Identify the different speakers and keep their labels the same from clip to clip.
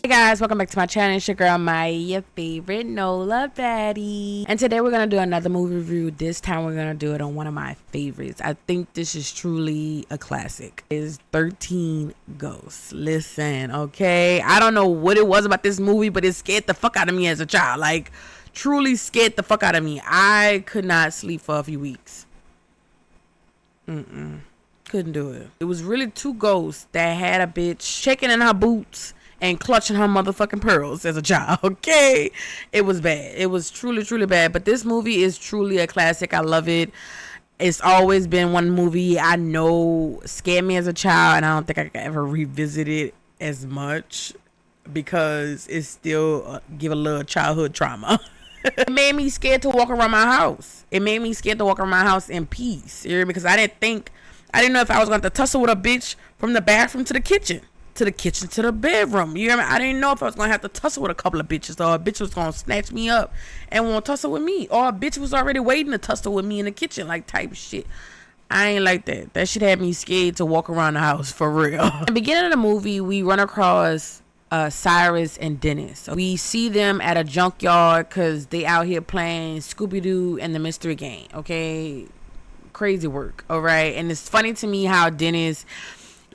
Speaker 1: Hey guys, welcome back to my channel. It's your girl, my favorite Nola Baddie. And today we're going to do another movie review. This time we're going to do it on one of my favorites. I think this is truly a classic. It's 13 Ghosts. Listen, okay? I don't know what it was about this movie, but it scared the fuck out of me as a child. Like, truly scared the fuck out of me. I could not sleep for a few weeks. Couldn't do it. It was really two ghosts that had a bitch shaking in her boots and clutching her motherfucking pearls as a child. Okay, it was bad. It was truly bad. But this movie is truly a classic. I love it. It's always been one movie I know scared me as a child, and I don't think I could ever revisit it as much because it still give a little childhood trauma. It made me scared to walk around my house. It made me scared to walk around my house in peace. Because I didn't know if I was going to tussle with a bitch from the bathroom to the kitchen to the bedroom. You hear me? I didn't know if I was going to have to tussle with a couple of bitches, or a bitch was going to snatch me up and want to tussle with me, or a bitch was already waiting to tussle with me in the kitchen, like type shit. I ain't like that. That shit had me scared to walk around the house for real. At the beginning of the movie, we run across Cyrus and Dennis. We see them at a junkyard because they out here playing Scooby-Doo and the Mystery Game. Okay, crazy work. All right, and it's funny to me how Dennis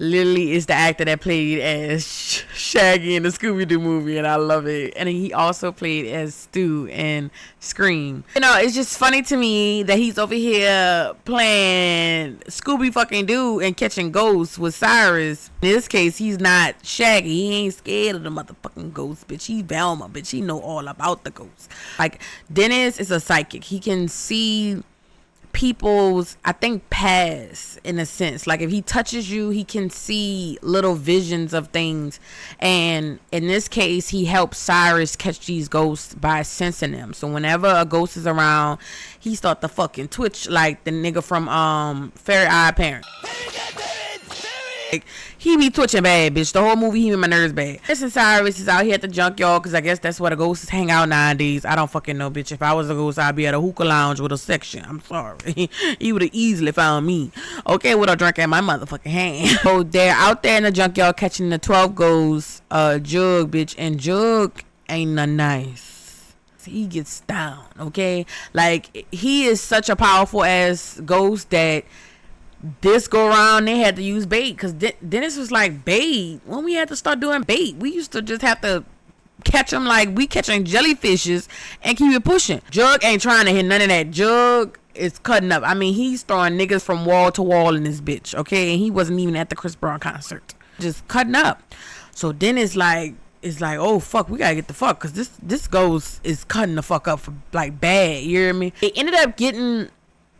Speaker 1: literally is the actor that played as Shaggy in the Scooby-Doo movie, and I love it. And he also played as Stu in Scream. It's just funny to me that he's over here playing Scooby fucking Doo and catching ghosts with Cyrus. In this case, he's not Shaggy. He ain't scared of the motherfucking ghosts, bitch. He's Velma, bitch. He know all about the ghosts. Like, Dennis is a psychic. He can see people's, I think, past, in a sense. Like, if he touches you, he can see little visions of things, and in this case he helps Cyrus catch these ghosts by sensing them. So whenever a ghost is around, he start to fucking twitch like the nigga from Fairy Odd Parents. Like, he be twitching bad, bitch. The whole movie, he made my nerves bad. Listen, Cyrus is out here at the junkyard because I guess that's where the ghosts hang out nowadays. I don't fucking know, bitch. If I was a ghost, I'd be at a hookah lounge with a section. I'm sorry. He would have easily found me. Okay, with a drink in my motherfucking hand. So they're out there in the junkyard catching the 12 ghosts. Jug, bitch. And Jug ain't nothing nice. He gets down, okay? Like, he is such a powerful ass ghost that this go around they had to use bait, because Dennis was like, bait? When we had to start doing bait, we used to just have to catch them like we catching jellyfishes and keep it pushing. Jug ain't trying to hit none of that. Jug is cutting up. I mean, he's throwing niggas from wall to wall in this bitch, okay? And he wasn't even at the Chris Brown concert, just cutting up. So Dennis is like, oh fuck, we gotta get the fuck, because this ghost is cutting the fuck up for like bad. You hear me? They ended up getting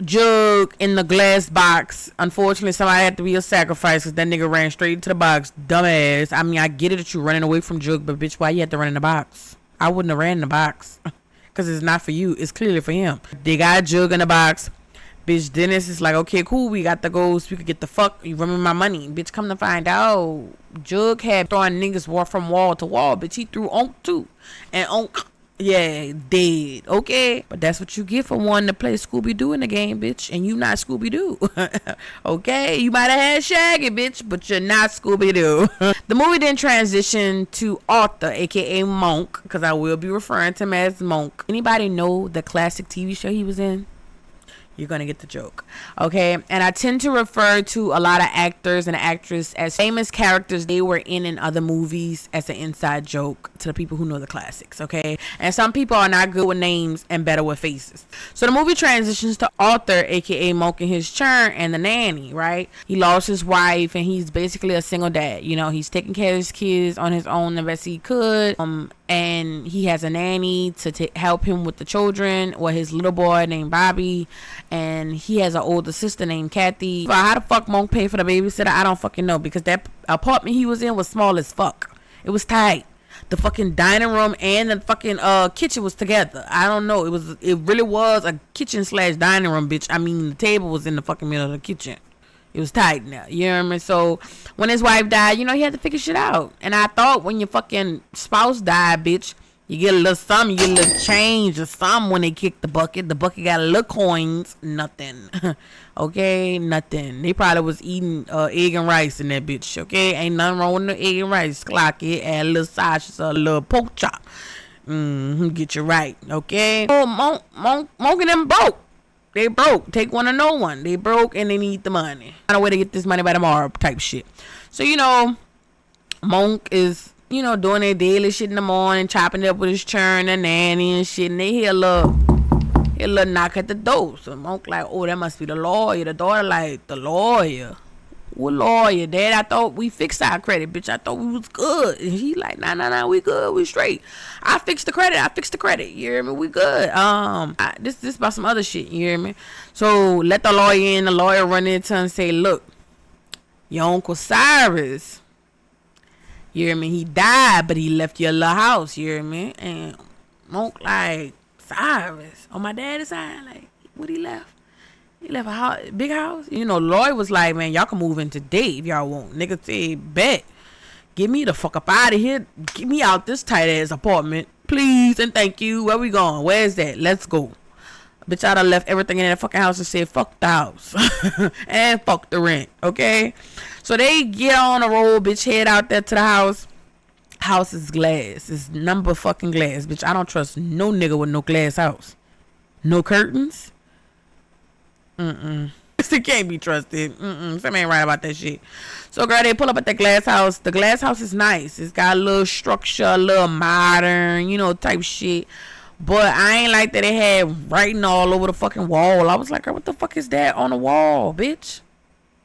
Speaker 1: Jug in the glass box. Unfortunately, somebody had to be a sacrifice because that nigga ran straight into the box. Dumbass. I mean, I get it that you running away from Jug, but bitch, why you had to run in the box? I wouldn't have ran in the box because it's not for you. It's clearly for him. They got Jug in the box. Bitch, Dennis is like, okay, cool, we got the ghost, we could get the fuck, you remember my money. Bitch, come to find out, Jug had throwing niggas from wall to wall. Bitch, he threw Onk too, and Onk, yeah, dead. Okay, but that's what you get for wanting to play Scooby-Doo in the game, bitch. And you not Scooby-Doo. Okay, you might have had Shaggy, bitch, but you're not Scooby-Doo. The movie then transitioned to Arthur, aka Monk, because I will be referring to him as Monk. Anybody know the classic TV show he was in? You're gonna get the joke, okay? And I tend to refer to a lot of actors and actresses as famous characters they were in other movies as an inside joke to the people who know the classics, okay? And some people are not good with names and better with faces. So the movie transitions to Arthur, aka Monk, and his churn and the nanny, right? He lost his wife and he's basically a single dad. He's taking care of his kids on his own the best he could. And he has a nanny to help him with the children, or his little boy named Bobby, and he has an older sister named Kathy. But how the fuck Monk pay for the babysitter? I don't fucking know, because that apartment he was in was small as fuck. It was tight. The fucking dining room and the fucking kitchen was together. I don't know. It really was a kitchen / dining room, bitch. I mean, the table was in the fucking middle of the kitchen. It was tight now, you know what I mean? So when his wife died, he had to figure shit out. And I thought when your fucking spouse died, bitch, You get a little something, you get a little change or something when they kick the bucket. The bucket got a little coins. Nothing. Okay? Nothing. They probably was eating egg and rice in that bitch. Okay? Ain't nothing wrong with the egg and rice. Clock it. Add a little sausage or a little pork chop. Get you right. Okay? Oh, Monk and them broke. They broke. Take one or no one. They broke and they need the money. Find a way to get this money by tomorrow type shit. So, Monk is, doing their daily shit in the morning, chopping it up with his churn and nanny and shit. And they hear a little knock at the door. So Monk like, oh, that must be the lawyer. The daughter like, the lawyer? What lawyer, Dad? I thought we fixed our credit, bitch. I thought we was good. And he like, nah, we good. We straight. I fixed the credit. You hear me? We good. This about some other shit. You hear me? So let the lawyer in. The lawyer run into and say, look, your Uncle Cyrus, you hear me? He died, but he left you a little house. You hear me? And Monk like, Cyrus? On my dad's side? Like, what he left? He left a house, big house. Lloyd was like, man, y'all can move in today if y'all want. Nigga said, bet. Get me the fuck up out of here. Get me out this tight ass apartment. Please and thank you. Where we going? Where's that? Let's go. Bitch, I done left everything in that fucking house and said, fuck the house. And fuck the rent. Okay? So they get on the road, bitch, head out there to the house. House is glass. It's number fucking glass. Bitch, I don't trust no nigga with no glass house. No curtains. It can't be trusted. Something ain't right about that shit. So, girl, they pull up at the glass house. The glass house is nice. It's got a little structure, a little modern, type shit. But I ain't like that it had writing all over the fucking wall. I was like, what the fuck is that on the wall, bitch?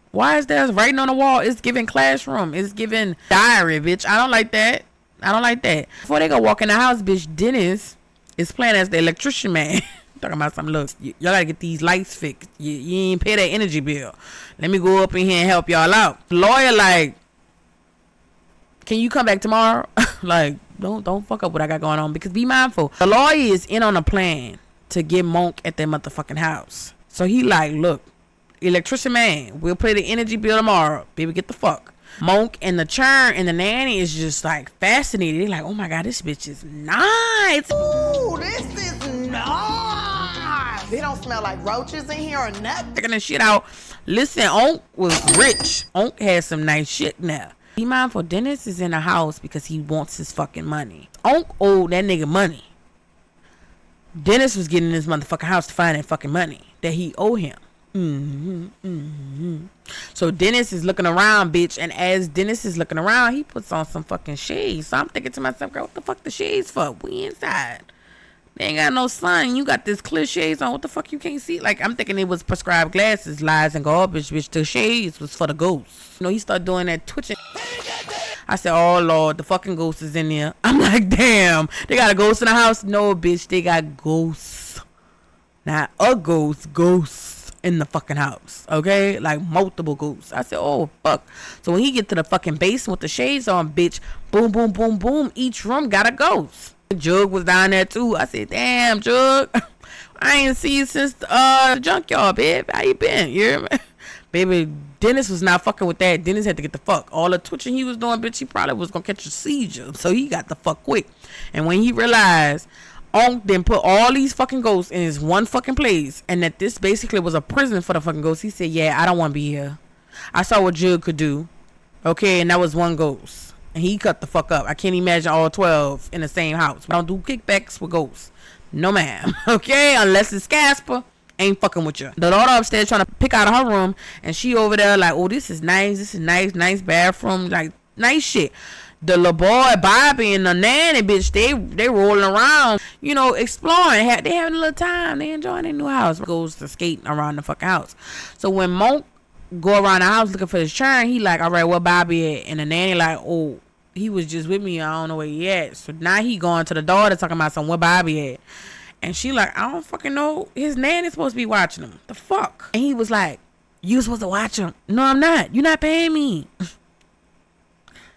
Speaker 1: Why is there writing on the wall? It's giving classroom. It's giving diary, bitch. I don't like that. Before they go walk in the house, bitch, Dennis is playing as the electrician man. Talking about some looks. Y'all gotta get these lights fixed. You ain't pay that energy bill. Let me go up in here and help y'all out. Lawyer like, can you come back tomorrow? Like, don't fuck up what I got going on, because be mindful. The lawyer is in on a plan to get Monk at their motherfucking house. So he like, look, electrician man, we'll pay the energy bill tomorrow. Baby, get the fuck. Monk and the churn and the nanny is just like fascinated. They're like, oh my god, this bitch is nice.
Speaker 2: Ooh, this is nice. It don't smell like roaches in here or nothing.
Speaker 1: Taking the shit out. Listen, Onk was rich. Onk had some nice shit now. Be mindful, Dennis is in the house because he wants his fucking money. Onk owed that nigga money. Dennis was getting in his motherfucking house to find that fucking money that he owed him. So Dennis is looking around, bitch, and as Dennis is looking around, he puts on some fucking shades. So I'm thinking to myself, girl, what the fuck the shades for? We inside. They ain't got no sun. You got this clear shades on. What the fuck you can't see? Like, I'm thinking it was prescribed glasses, lies and garbage, bitch. The shades was for the ghosts. He started doing that twitching. I said, oh Lord, the fucking ghost is in there. I'm like, damn, they got a ghost in the house? No, bitch, they got ghosts. Not a ghosts in the fucking house, okay? Like multiple ghosts. I said, oh fuck. So when he get to the fucking basement with the shades on, bitch, boom, boom, boom, boom, each room got a ghost. Jug was down there too. I said, damn, Jug, I ain't seen you since the junkyard, babe. How you been? You hear me? Baby, Dennis was not fucking with that. Dennis had to get the fuck. All the twitching he was doing, bitch, he probably was gonna catch a seizure. So he got the fuck quick. And when he realized Onk then put all these fucking ghosts in his one fucking place, and that this basically was a prison for the fucking ghosts, he said, yeah, I don't want to be here. I saw what Jug could do. Okay, and that was one ghost. And he cut the fuck up. I can't imagine all 12 in the same house. I don't do kickbacks with ghosts. No, ma'am. Okay, unless it's Casper. Ain't fucking with you. The daughter upstairs trying to pick out of her room, and she over there like, oh, this is nice. Nice bathroom. Like, nice shit. The little boy, Bobby, and the nanny, bitch, they rolling around, exploring. They having a little time. They enjoying their new house. Goes to skating around the fucking house. So when Monk go around the house looking for his churn, he like, all right, where Bobby at? And the nanny like, oh, he was just with me. I don't know where he at. So now he going to the daughter talking about where Bobby at. And she like, I don't fucking know. His nanny's supposed to be watching him. The fuck? And he was like, you supposed to watch him. No, I'm not. You're not paying me.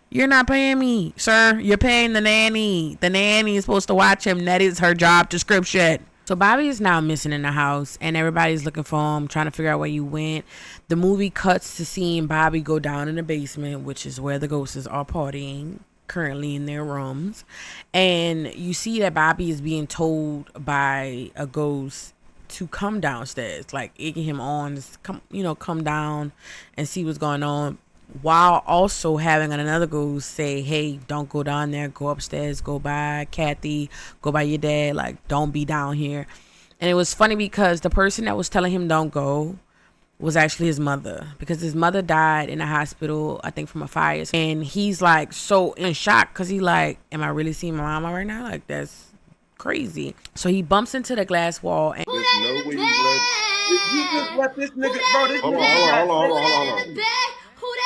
Speaker 1: You're not paying me, sir. You're paying the nanny. The nanny is supposed to watch him. That is her job description. So Bobby is now missing in the house, and everybody's looking for him, trying to figure out where you went. The movie cuts to seeing Bobby go down in the basement, which is where the ghosts are partying. currently in their rooms, and you see that Bobby is being told by a ghost to come downstairs, like egging him on to come down and see what's going on, while also having another ghost say, hey, don't go down there, go upstairs, go by Kathy, go by your dad, like don't be down here. And it was funny because the person that was telling him don't go was actually his mother, because his mother died in the hospital, I think from a fire. And he's like so in shock because he like, am I really seeing my mama right now? Like that's crazy. So he bumps into the glass wall and
Speaker 3: there's no way you just let this nigga, bro. This hold on.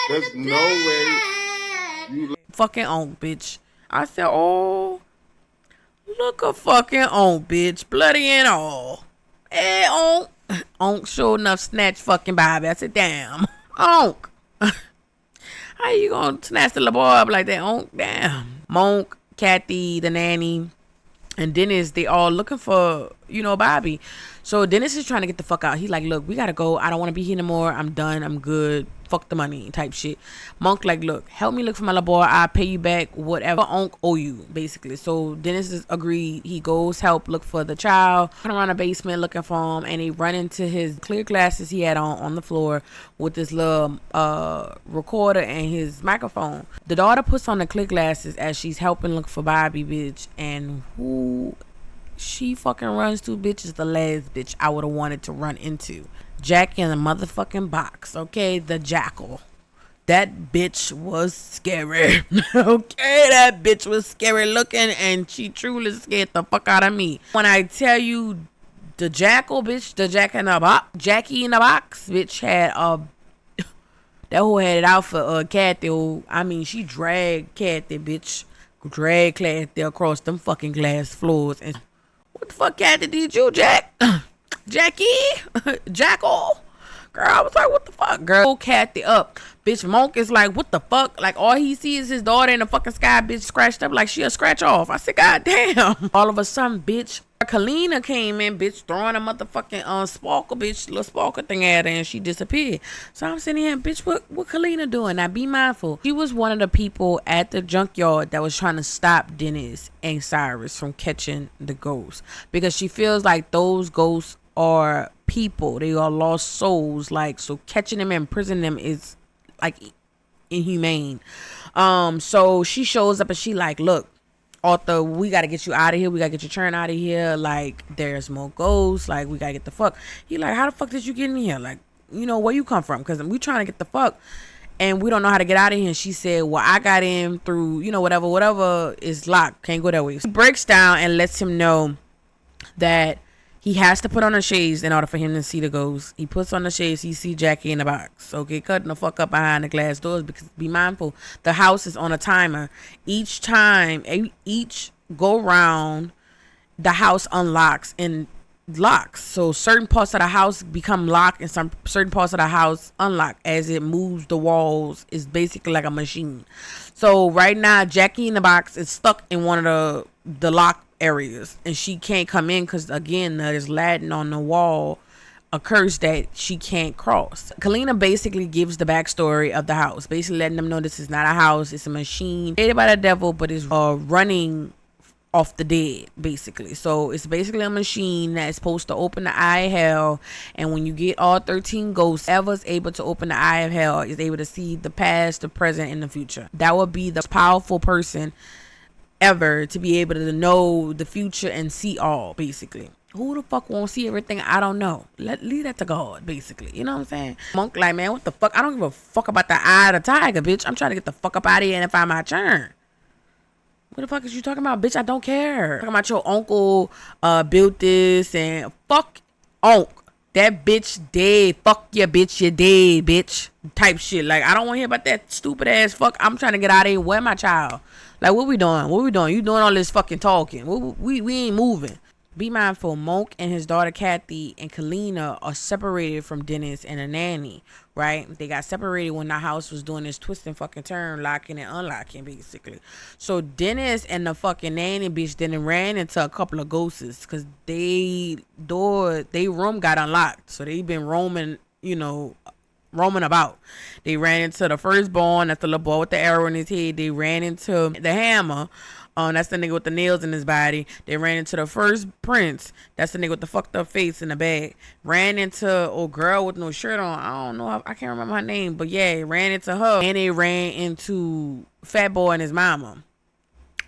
Speaker 3: There's no way you
Speaker 1: fucking on, bitch. I said, oh, look a fucking on, bitch, bloody and all. Hey, on. Onk sure enough snatch fucking Bobby. I said, damn, Onk. How you gonna snatch the little boy up like that, Onk? Damn. Monk, Kathy, the nanny, and Dennis, they all looking for, Bobby. So Dennis is trying to get the fuck out. He's like, look, we gotta go. I don't want to be here anymore. I'm done. I'm good. Fuck the money type shit. Monk like, look, help me look for my little boy. I'll pay you back whatever Onk owe you, basically. So Dennis is agreed. He goes help look for the child. Run around the basement looking for him, and he run into his clear glasses he had on the floor with this little recorder and his microphone. The daughter puts on the clear glasses as she's helping look for Bobby, bitch, and who she fucking runs to, bitch, is the last bitch I would have wanted to run into. Jack in the motherfucking box, okay? The jackal. That bitch was scary. Okay, that bitch was scary looking, and she truly scared the fuck out of me. When I tell you the jackal, bitch, the Jackie in the box, bitch, had that whole had it out for Kathy. I mean, she dragged Kathy, bitch. Dragged Kathy across them fucking glass floors. And what the fuck, Kathy, did you, Jack? Jackie? Jackal? Girl, I was like, what the fuck, girl? Kathy up. Bitch, Monk is like, what the fuck? Like, all he sees is his daughter in the fucking sky, bitch, scratched up like she a scratch off. I said, god damn. All of a sudden, bitch, Kina came in, bitch, throwing a motherfucking sparkle, bitch, little sparkle thing at her, and she disappeared. So I'm sitting here, bitch, what Kina doing? Now, be mindful. She was one of the people at the junkyard that was trying to stop Dennis and Cyrus from catching the ghosts, because she feels like those ghosts are people. They are lost souls. Like, so catching them and imprisoning them is like inhumane. So she shows up and she like, look, Arthur, we gotta get you out of here. We gotta get your churn out of here. Like, there's more ghosts. Like, we gotta get the fuck. He like, how the fuck did you get in here? Like, where you come from? Because we trying to get the fuck and we don't know how to get out of here. And she said, well, I got in through, whatever is locked. Can't go that way. He breaks down and lets him know that he has to put on the shades in order for him to see the ghost. He puts on the shades. He see Jackie in the box. Okay, cutting the fuck up behind the glass doors, because be mindful, the house is on a timer. Each time, each go round, the house unlocks and locks. So certain parts of the house become locked and some certain parts of the house unlock as it moves the walls. Is basically like a machine. So right now, Jackie in the box is stuck in one of the lock areas, and she can't come in because, again, there's Latin on the wall, a curse that she can't cross. Kina basically gives the backstory of the house, basically letting them know this is not a house, it's a machine created by the devil, but it's running off the dead, basically. So it's basically a machine that's supposed to open the eye of hell, and when you get all 13 ghosts, whoever's able to open the eye of hell is able to see the past, the present, and the future. That would be the powerful person ever to be able to know the future and see all, basically. Who the fuck won't see everything? I don't know. Leave that to God, basically. You know what I'm saying? Monk like, man, what the fuck? I don't give a fuck about the eye of the tiger, bitch. I'm trying to get the fuck up out of here and find my turn. What the fuck is you talking about, bitch? I don't care. Talking about your uncle built this and fuck Unc. That bitch dead. Fuck your bitch, you dead, bitch. Type shit. Like, I don't want to hear about that stupid ass fuck. I'm trying to get out of here. Where my child? Like, what we doing? What we doing? You doing all this fucking talking. We ain't moving. Be mindful, Monk and his daughter Kathy and Kina are separated from Dennis and the nanny, right? They got separated when the house was doing this twist and fucking turn, locking and unlocking, basically. So Dennis and the fucking nanny bitch then ran into a couple of ghosts because they room got unlocked. So they been roaming, roaming about. They ran into the firstborn, that's the little boy with the arrow in his head. They ran into the hammer. That's the nigga with the nails in his body. They ran into the first prince. That's the nigga with the fucked up face in the bag. Ran into old girl with no shirt on. I don't know. I can't remember her name. But yeah, ran into her. And they ran into Fat Boy and his mama.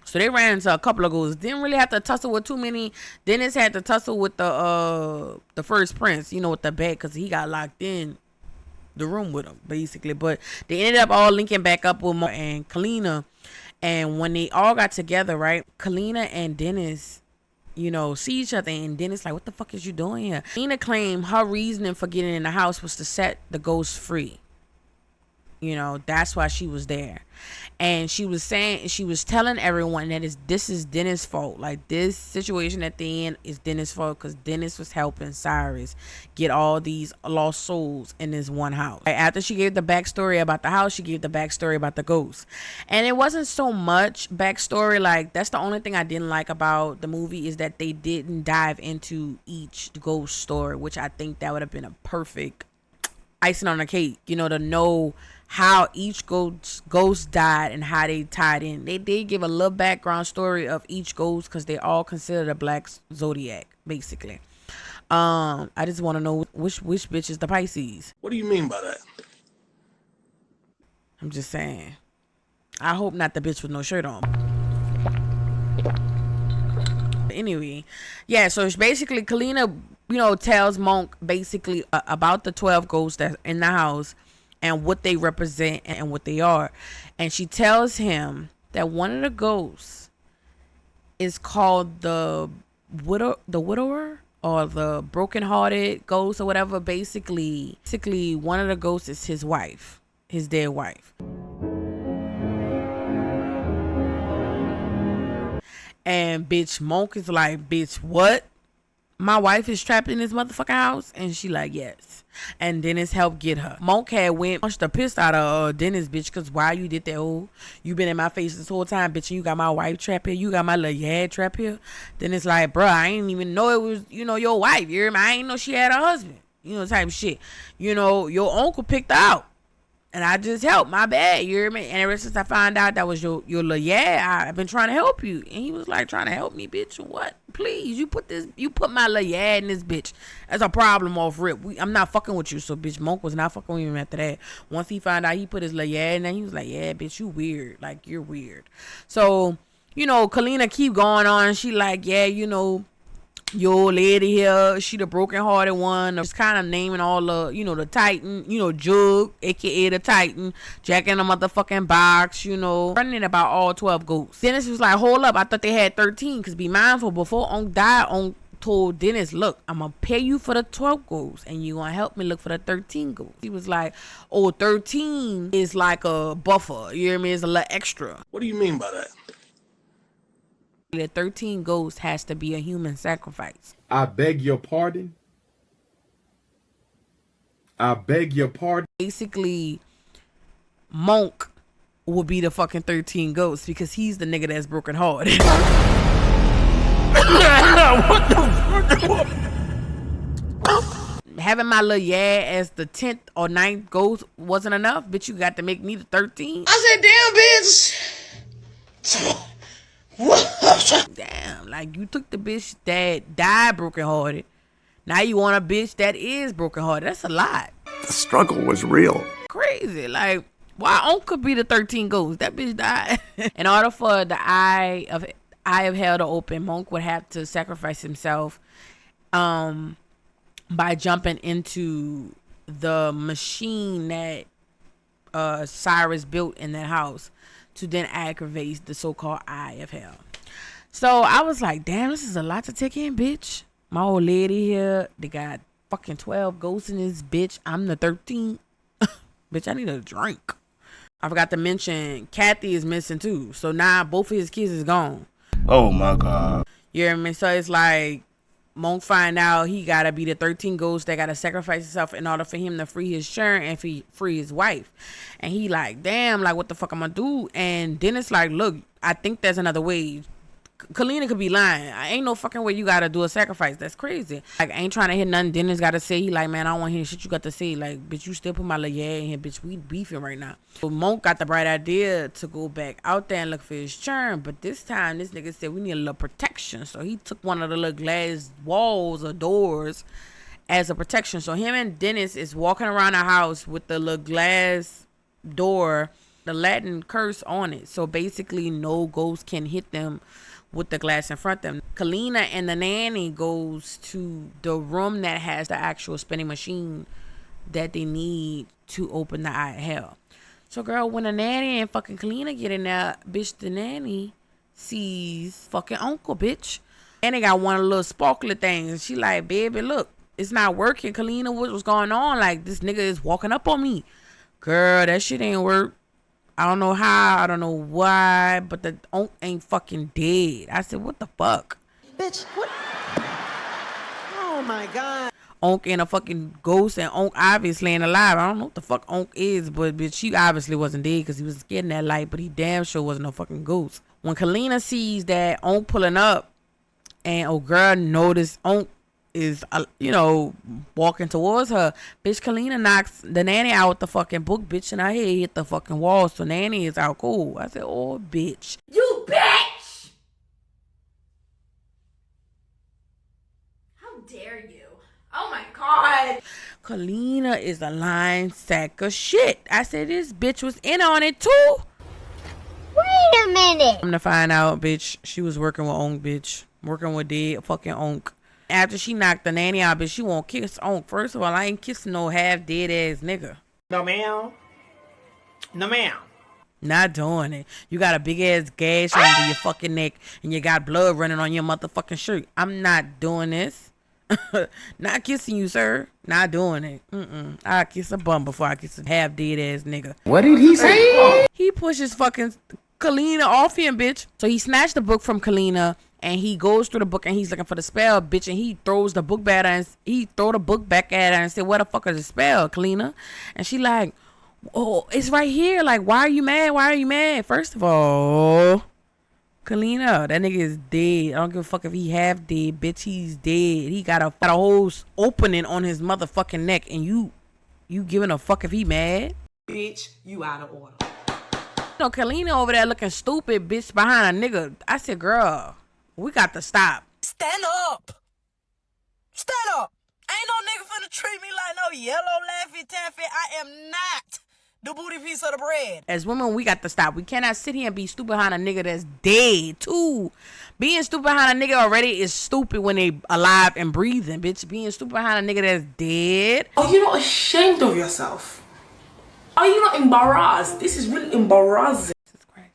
Speaker 1: So they ran into a couple of ghosts. Didn't really have to tussle with too many. Dennis had to tussle with the first prince, with the bag, because he got locked in the room with him, basically. But they ended up all linking back up with Mo and Kina. And when they all got together, right, Kina and Dennis, see each other, and Dennis like, what the fuck is you doing here? Kina claimed her reasoning for getting in the house was to set the ghost free. That's why she was there. And she was telling everyone that this is Dennis' fault. Like, this situation at the end is Dennis' fault, because Dennis was helping Cyrus get all these lost souls in this one house. Like, after she gave the backstory about the house, she gave the backstory about the ghost. And it wasn't so much backstory. Like, that's the only thing I didn't like about the movie, is that they didn't dive into each ghost story, which I think that would have been a perfect icing on the cake, to know how each ghost died and how they tied in. They did give a little background story of each ghost, because they all considered a black zodiac, basically. I just want to know which bitch is the Pisces.
Speaker 4: What do you mean by that?
Speaker 1: I'm just saying. I hope not the bitch with no shirt on. Anyway, yeah, so it's basically Kina, tells Monk basically about the 12 ghosts that's in the house and what they represent and what they are. And she tells him that one of the ghosts is called the widower, or the broken-hearted ghost, or whatever. Basically, one of the ghosts is his wife, his dead wife. And bitch Monk is like, bitch, what? My wife is trapped in this motherfucking house? And she like, yes. And Dennis helped get her. Monk had punched the piss out of Dennis, bitch, because why you did that? Oh, you been in my face this whole time, bitch, and you got my wife trapped here. You got my little yad trapped here. Dennis like, bruh, I ain't even know it was, your wife. You hear me? I ain't know she had a husband. Type of shit. Your uncle picked her out. And I just helped. My bad. You hear me? And ever since I found out that was your little I've been trying to help you. And he was like, trying to help me, bitch. What? Please, you put my little in this bitch. That's a problem off rip. I'm not fucking with you. So, bitch, Monk was not fucking with him after that. Once he found out he put his little in there, he was like, yeah, bitch, you weird. Like, you're weird. So, Kina keep going on. She like, yeah, your lady here, she the broken-hearted one. Just kind of naming all the, the Titan, Jug, aka the Titan, Jack in the motherfucking box, running about all 12 ghosts. Dennis was like, hold up, I thought they had 13, because be mindful, before Onk died, Onk told Dennis, look, I'm gonna pay you for the 12 ghosts, and you gonna help me look for the 13 ghosts. He was like, oh, 13 is like a buffer, you hear me? It's a little extra.
Speaker 4: What do you mean by that?
Speaker 1: The 13 ghosts has to be a human sacrifice.
Speaker 3: I beg your pardon. I beg your pardon.
Speaker 1: Basically, Monk will be the fucking 13 ghosts, because he's the nigga that's broken hearted. What the? Having my little as the 10th or 9th ghost wasn't enough, bitch. You got to make me the 13.
Speaker 2: I said, damn, bitch.
Speaker 1: Damn, like, you took the bitch that died broken hearted. Now you want a bitch that is broken hearted. That's a lot.
Speaker 4: The struggle was real.
Speaker 1: Crazy. Like, why Onk could be the 13 ghosts? That bitch died. In order for the eye of hell to open, Monk would have to sacrifice himself by jumping into the machine that Cyrus built in that house to then aggravate the so-called eye of hell. So I was like, damn, this is a lot to take in, bitch. My old lady here, they got fucking 12 ghosts in this bitch. I'm the 13th. Bitch, I need a drink. I forgot to mention, Kathy is missing too. So now both of his kids is gone.
Speaker 4: Oh my God.
Speaker 1: You hear me? So it's like, Monk find out he gotta be the 13 ghosts that gotta sacrifice himself in order for him to free his churn and free his wife. And he like, damn, like, what the fuck I'm gonna do? And Dennis like, look, I think there's another way. Kalina could be lying. I ain't no fucking way you gotta do a sacrifice. That's crazy. Like, I ain't trying to hear nothing Dennis gotta say. He like, man, I don't want to hear shit you got to say. Like, bitch, you still put my little yeah in here, bitch. We beefing right now. So Monk got the bright idea to go back out there and look for his churn. But this time, this nigga said we need a little protection. So he took one of the little glass walls or doors as a protection. So him and Dennis is walking around the house with the little glass door, the Latin curse on it. So basically, no ghost can hit them with the glass in front of them. Kalina and the nanny goes to the room that has the actual spinning machine that they need to open the eye of hell. So, girl, when the nanny and fucking Kalina get in there, bitch, the nanny sees fucking uncle, bitch. And they got one of the little sparkly things. She like, baby, look, it's not working. Kalina, what's going on? Like, this nigga is walking up on me. Girl, that shit ain't work. I don't know how, I don't know why, but the onk ain't fucking dead. I said, what the fuck?
Speaker 2: Bitch, what? Oh my God.
Speaker 1: Onk ain't a fucking ghost, and Onk obviously ain't alive. I don't know what the fuck Onk is, but bitch, she obviously wasn't dead because he was getting that light, but he damn sure wasn't no fucking ghost. When Kalina sees that Onk pulling up, and oh girl noticed Onk is, walking towards her, bitch, Kalina knocks the nanny out with the fucking book, bitch, and I hit the fucking wall, so nanny is out cool. I said, oh, bitch.
Speaker 5: You bitch! How dare you? Oh my God.
Speaker 1: Kalina is a lying sack of shit. I said, this bitch was in on it too.
Speaker 6: Wait a minute.
Speaker 1: I'm to find out, bitch, she was working with Onk, bitch. Working with dead fucking Onk. After she knocked the nanny out, bitch, she won't kiss Onk. First of all, I ain't kissing no half dead ass nigga.
Speaker 2: No, ma'am. No, ma'am.
Speaker 1: Not doing it. You got a big ass gash under your fucking neck and you got blood running on your motherfucking shirt. I'm not doing this. Not kissing you, sir. Not doing it. I'll kiss a bum before I kiss a half dead ass nigga.
Speaker 4: What did he say?
Speaker 1: He pushes fucking Kalina off him, bitch. So he snatched the book from Kalina and he goes through the book and he's looking for the spell, bitch, and he throws the book back at her and he throw the book back at her and said, what the fuck is the spell, Kalina? And she like, oh, it's right here. Like, why are you mad? Why are you mad? First of all, Kalina, that nigga is dead. I don't give a fuck if he half dead, bitch. He's dead. He got a whole opening on his motherfucking neck, and you giving a fuck if he mad?
Speaker 2: Bitch, you out of order.
Speaker 1: You know, Kalina over there looking stupid, bitch, behind a nigga. I said, girl, we got to stop.
Speaker 7: Stand up. Stand up. Ain't no nigga finna treat me like no yellow Laffy Taffy. I am not the booty piece of the bread.
Speaker 1: As women, we got to stop. We cannot sit here and be stupid behind a nigga that's dead, too. Being stupid behind a nigga already is stupid when they alive and breathing, bitch. Being stupid behind a nigga that's dead.
Speaker 5: Are you not ashamed of yourself? Are you not embarrassed? This is really embarrassing.
Speaker 1: Jesus Christ.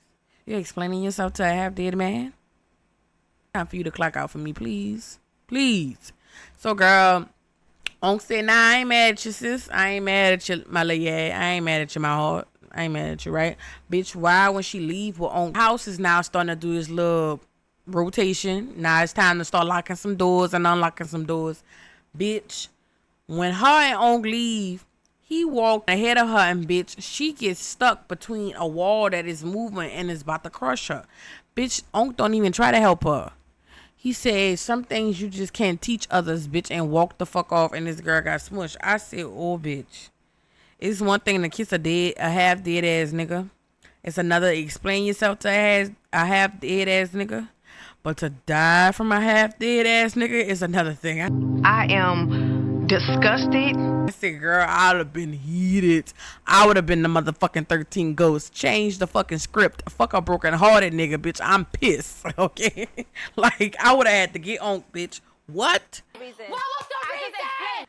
Speaker 1: You're explaining yourself to a half-dead man? Time for you to clock out for me, please. Please. So, girl, Onk said, nah, I ain't mad at you, sis. I ain't mad at you, my little yeah. I ain't mad at you, my heart. I ain't mad at you, right? Bitch, why when she leave with Onk? House is now starting to do this little rotation. Now it's time to start locking some doors and unlocking some doors. Bitch, when her and Onk leave, he walked ahead of her and bitch, she gets stuck between a wall that is moving and is about to crush her. Bitch, Onk don't even try to help her. He said, some things you just can't teach others, bitch, and walk the fuck off, and this girl got smushed. I said, oh, bitch. It's one thing to kiss a half dead ass nigga. It's another to explain yourself to a half dead ass nigga. But to die from a half dead ass nigga is another thing.
Speaker 8: I am disgusted.
Speaker 1: I said, girl, I would have been heated. I would have been the motherfucking 13 ghosts. Change the fucking script. Fuck a broken hearted nigga, bitch. I'm pissed. Okay? Like, I would have had to get on, bitch. What?
Speaker 6: What was the reason?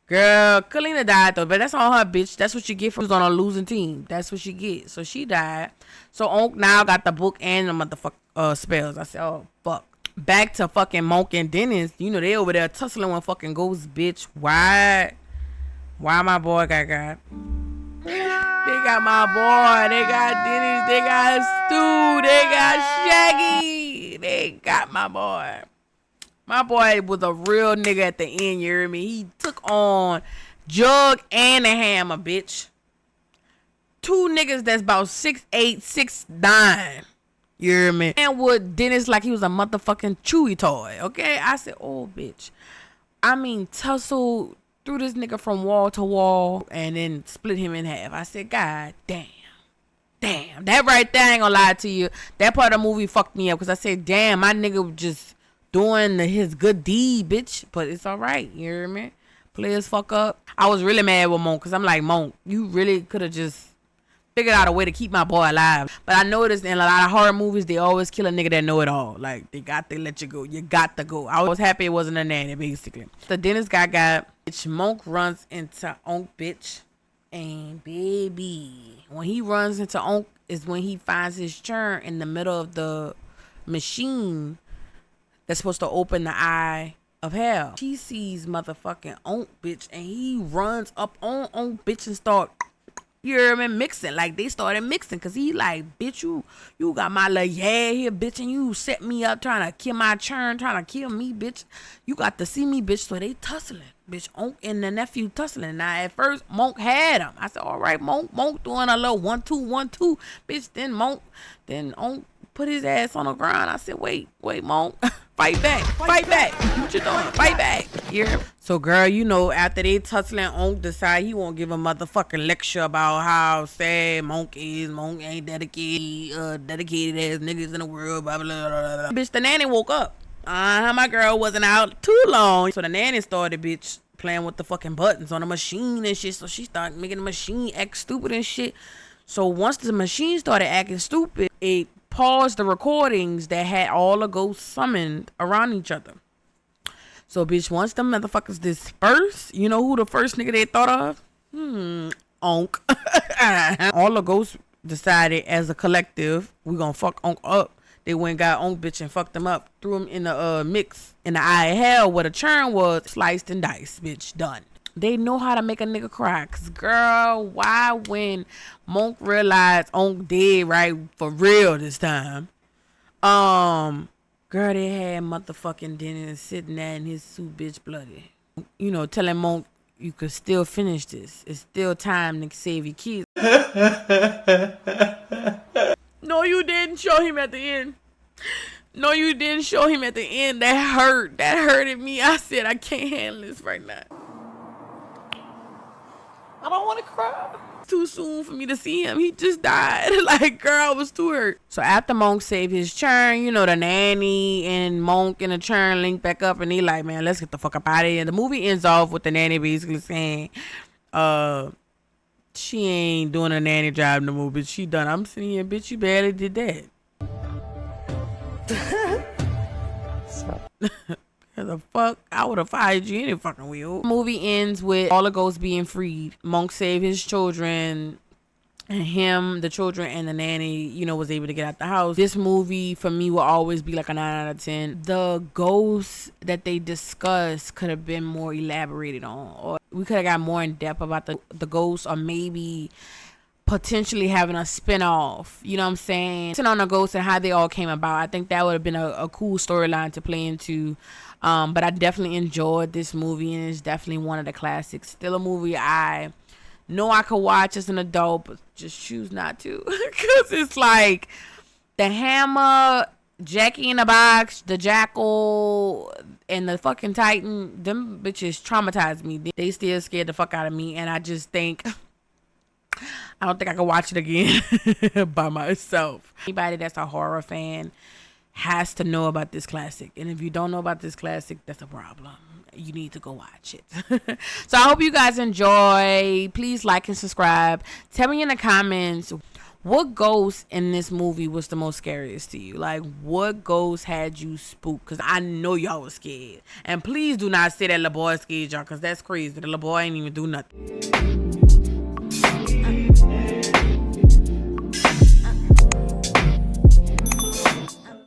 Speaker 1: Girl, Kalina died though, but that's on her, bitch. That's what you get from on a losing team. That's what she get. So she died. So Onk now got the book and the motherfucking spells. I said, oh, fuck. Back to fucking Monk and Dennis. You know, they over there tussling with fucking ghosts, bitch. Why my boy got? They got my boy. They got Dennis. They got Stu. They got Shaggy. They got my boy. My boy was a real nigga at the end, you hear me? He took on Jug and the Hammer, bitch. Two niggas that's about 6'8", 6'9". You hear me? And with Dennis like he was a motherfucking Chewy toy. Okay? I said, oh, bitch. I mean, tussle threw this nigga from wall to wall and then split him in half. I said, God damn. Damn. That right there, I ain't gonna lie to you. That part of the movie fucked me up because I said, damn, my nigga was just doing his good deed, bitch. But it's all right. You hear me? Players fuck up. I was really mad with Monk because I'm like, Monk, you really could have just figured out a way to keep my boy alive. But I noticed in a lot of horror movies, they always kill a nigga that know it all. Like, they got to let you go. You got to go. I was happy it wasn't a nanny, basically. The dentist guy got, bitch, Monk runs into Onk, bitch. And baby, when he runs into Onk is when he finds his churn in the middle of the machine that's supposed to open the eye of hell. She sees motherfucking Onk, bitch, and he runs up on Onk, bitch, and start, you hear me, mixing. Like, they started mixing, because he like, bitch, you got my little yeah here, bitch, and you set me up trying to kill my churn, trying to kill me, bitch. You got to see me, bitch, so they tussling. Bitch, Onk and the nephew tussling. Now, at first, Monk had him. I said, all right, Monk doing a little 1-2-1-2. Bitch, then Onk put his ass on the ground. I said, wait, Monk. Fight back. What you doing? Fight back. Yeah. So, girl, you know, after they tussling, Onk decide he won't give a motherfucking lecture about how sad Monk is. Monk ain't dedicated ass niggas in the world, blah, blah, blah, blah. Bitch, the nanny woke up. My girl wasn't out too long. So the nanny started, bitch, playing with the fucking buttons on the machine and shit. So she started making the machine act stupid and shit. So once the machine started acting stupid, it paused the recordings that had all the ghosts summoned around each other. So, bitch, once them motherfuckers dispersed, you know who the first nigga they thought of? Onk. All the ghosts decided as a collective, we gonna fuck Onk up. They went and got Onk, bitch, and fucked him up. Threw him in the mix in the eye of hell where the churn was, sliced and diced, bitch, done. They know how to make a nigga cry. Cause girl, why when Monk realized Onk dead, right, for real this time, girl, they had motherfucking Dennis sitting there in his suit, bitch, bloody. You know, telling Monk, you could still finish this. It's still time to save your kids. No, you didn't show him at the end. No, you didn't show him at the end. That hurt. That hurted me. I said, I can't handle this right now. I don't want to cry. It's too soon for me to see him. He just died. Like, girl, I was too hurt. So after Monk saved his churn, you know, the nanny and Monk and the churn link back up and they like, man, let's get the fuck up out of here. And the movie ends off with the nanny basically saying, she ain't doing a nanny job no more, bitch. She done. I'm sitting here, bitch, you barely did that. The fuck? I would have fired you any fucking wheel. The movie ends with all the ghosts being freed. Monk saved his children. And him, the children, and the nanny, you know, was able to get out the house. This movie, for me, will always be like a 9 out of 10. The ghosts that they discussed could have been more elaborated on. Or we could have got more in depth about the ghosts, or maybe potentially having a spin-off. You know what I'm saying? On the ghosts and how they all came about. I think that would have been a cool storyline to play into. But I definitely enjoyed this movie, and it's definitely one of the classics. Still a movie I know I could watch as an adult, but just choose not to. Because it's like the Hammer, Jackie in the Box, the Jackal, and the fucking Titan. Them bitches traumatized me. They still scared the fuck out of me. And I just think, I don't think I can watch it again by myself. Anybody that's a horror fan has to know about this classic. And if you don't know about this classic, that's a problem. You need to go watch it. So I hope you guys enjoy. Please like and subscribe. Tell me in the comments what ghost in this movie was the most scariest to you. Like, what ghost had you spooked? Because I know y'all was scared. And please do not say that little boy scared y'all, because that's crazy. The little boy ain't even do nothing.